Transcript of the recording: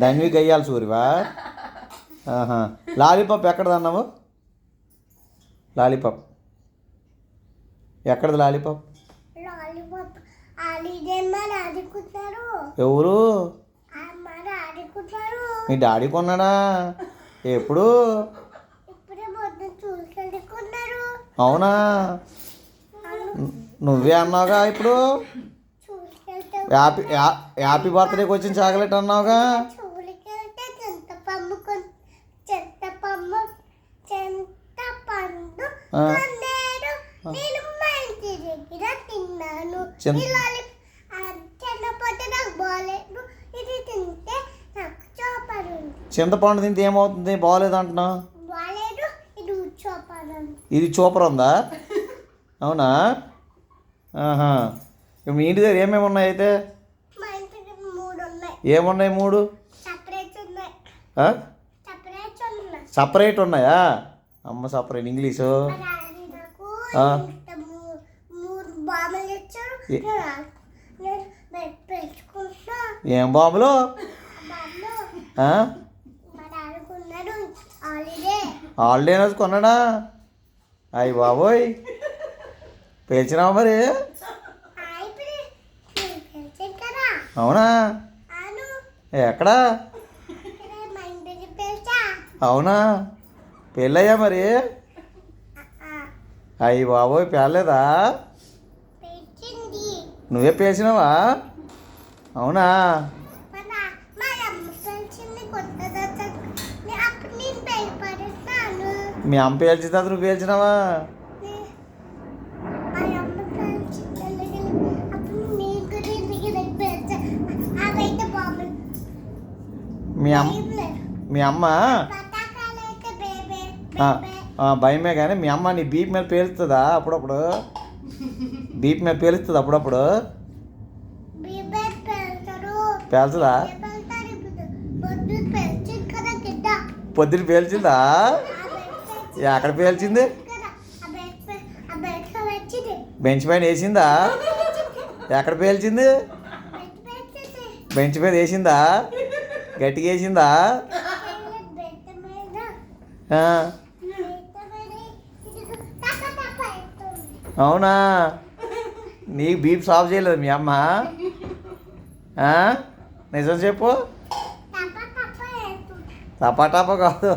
Dhanvi గయ్యాల సూరివా? Lollipop ఎక్కడది అన్నావు? Lollipop ఎక్కడది? లాలీపాప్ ఎవరు? మీ డాడీ కొన్నాడా? ఎప్పుడు? అవునా? నువ్వే అన్నావుగా ఇప్పుడు. హ్యాపీ బర్త్డేకి వచ్చిన చాక్లెట్ అన్నావుగా. చింతపండు తింటే ఏమవుతుంది? బాగోలేదు అంటున్నావు. ఇది చూపర్ ఉందా? అవునా? మీ ఇంటి దగ్గర ఏమేమి ఉన్నాయి అయితే? ఏమున్నాయి? 3 సపరేట్ ఉన్నాయా? అమ్మ సపరేట్ ఇంగ్లీషు. ఏం బాబులు? హాలిడే రోజు కొన్నాడా? అయ్యి బాబోయ్, పేల్చినావా మరి? అవునా? ఎక్కడా? అవునా? పెళ్ళయ్యా మరి? అయ్యి బాబోయ్, పేర్లేదా? నువ్వే పేల్చినావా? అవునా? మీ అమ్మ పేల్చిన తర్వాత నువ్వు పేల్చినావా? మీ అమ్మ భయమే కానీ మీ అమ్మ నీ బీప్ మీద పేలుస్తుందా అప్పుడప్పుడు? బీప్ మీద పేలుస్తుంది అప్పుడప్పుడు? పేల్చదా? పొద్దున పేల్చిందా? ఎక్కడ పేల్చింది? బెంచ్ పైన వేసిందా? ఎక్కడ పేల్చింది? బెంచ్ మీద వేసిందా? గట్టిగా వేసిందా? అవునా? నీకు బీప్ సాఫ్ చేయలేదు మీ అమ్మ? నిజం చెప్పు. టపా టపా కాదు,